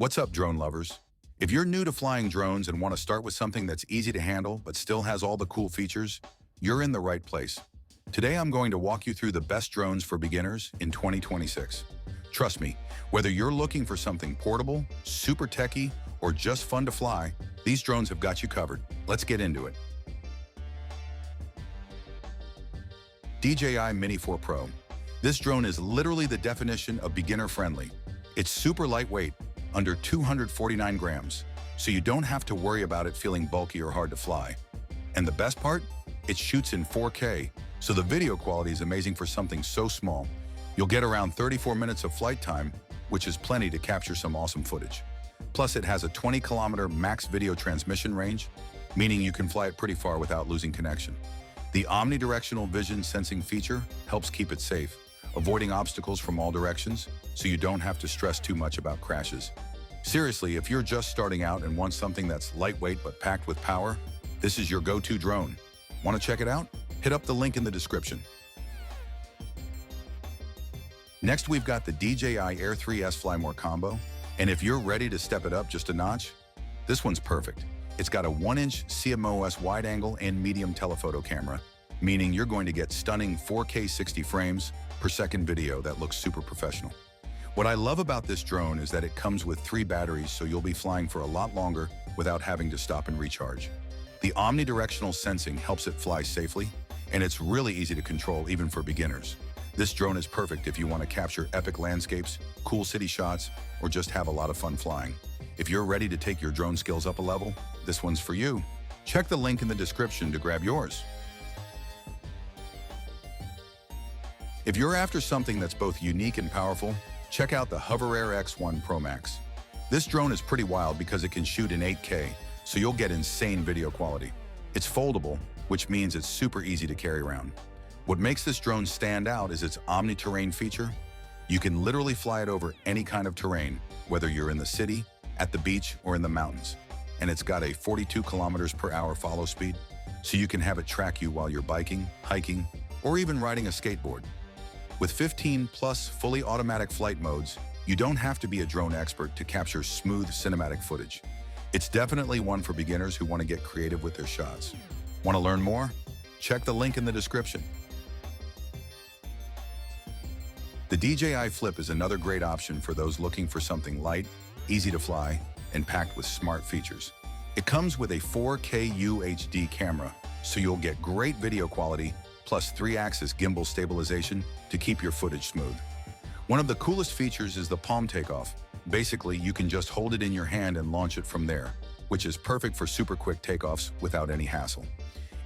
What's up, drone lovers? If you're new to flying drones and want to start with something that's easy to handle but still has all the cool features, you're in the right place. Today I'm going to walk you through the best drones for beginners in 2026. Trust me, whether you're looking for something portable, super techy, or just fun to fly, these drones have got you covered. Let's get into it. DJI Mini 4 Pro. This drone is literally the definition of beginner-friendly. It's super lightweight, under 249 grams, so you don't have to worry about it feeling bulky or hard to fly. And the best part? It shoots in 4K, so the video quality is amazing for something so small. You'll get around 34 minutes of flight time, which is plenty to capture some awesome footage. Plus, it has a 20-kilometer max video transmission range, meaning you can fly it pretty far without losing connection. The omnidirectional vision sensing feature helps keep it safe, avoiding obstacles from all directions, so you don't have to stress too much about crashes. Seriously, if you're just starting out and want something that's lightweight but packed with power, this is your go-to drone. Want to check it out? Hit up the link in the description. Next, we've got the DJI Air 3S Fly More combo, and if you're ready to step it up just a notch, this one's perfect. It's got a 1-inch CMOS wide-angle and medium telephoto camera, meaning you're going to get stunning 4K 60 frames per second video that looks super professional. What I love about this drone is that it comes with 3 batteries, so you'll be flying for a lot longer without having to stop and recharge. The omnidirectional sensing helps it fly safely, and it's really easy to control even for beginners. This drone is perfect if you want to capture epic landscapes, cool city shots, or just have a lot of fun flying. If you're ready to take your drone skills up a level, this one's for you. Check the link in the description to grab yours. If you're after something that's both unique and powerful, check out the HoverAir X1 Pro Max. This drone is pretty wild because it can shoot in 8K, so you'll get insane video quality. It's foldable, which means it's super easy to carry around. What makes this drone stand out is its omni-terrain feature. You can literally fly it over any kind of terrain, whether you're in the city, at the beach, or in the mountains. And it's got a 42 kilometers per hour follow speed, so you can have it track you while you're biking, hiking, or even riding a skateboard. With 15+ fully automatic flight modes, you don't have to be a drone expert to capture smooth cinematic footage. It's definitely one for beginners who want to get creative with their shots. Want to learn more? Check the link in the description. The DJI Flip is another great option for those looking for something light, easy to fly, and packed with smart features. It comes with a 4K UHD camera, so you'll get great video quality, plus 3-axis gimbal stabilization to keep your footage smooth. One of the coolest features is the palm takeoff. Basically, you can just hold it in your hand and launch it from there, which is perfect for super quick takeoffs without any hassle.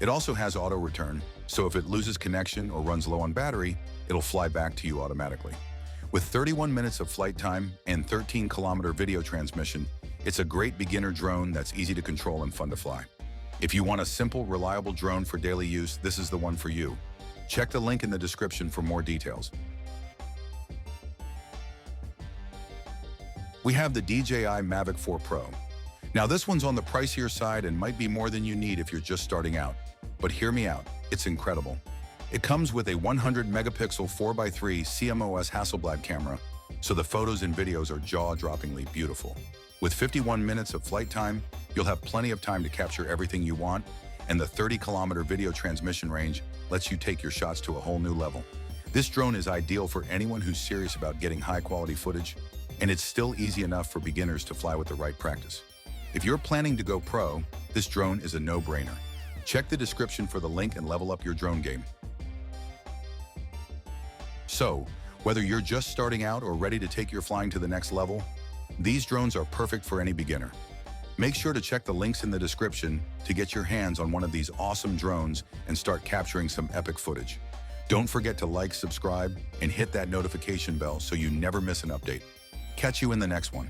It also has auto return, so if it loses connection or runs low on battery, it'll fly back to you automatically. With 31 minutes of flight time and 13-kilometer video transmission, it's a great beginner drone that's easy to control and fun to fly. If you want a simple, reliable drone for daily use, this is the one for you. Check the link in the description for more details. We have the DJI Mavic 4 Pro. Now this one's on the pricier side and might be more than you need if you're just starting out. But hear me out, it's incredible. It comes with a 100 megapixel 4x3 CMOS Hasselblad camera, so the photos and videos are jaw-droppingly beautiful. With 51 minutes of flight time, you'll have plenty of time to capture everything you want, and the 30-kilometer video transmission range lets you take your shots to a whole new level. This drone is ideal for anyone who's serious about getting high-quality footage, and it's still easy enough for beginners to fly with the right practice. If you're planning to go pro, this drone is a no-brainer. Check the description for the link and level up your drone game. So, whether you're just starting out or ready to take your flying to the next level, these drones are perfect for any beginner. Make sure to check the links in the description to get your hands on one of these awesome drones and start capturing some epic footage. Don't forget to like, subscribe, and hit that notification bell so you never miss an update. Catch you in the next one.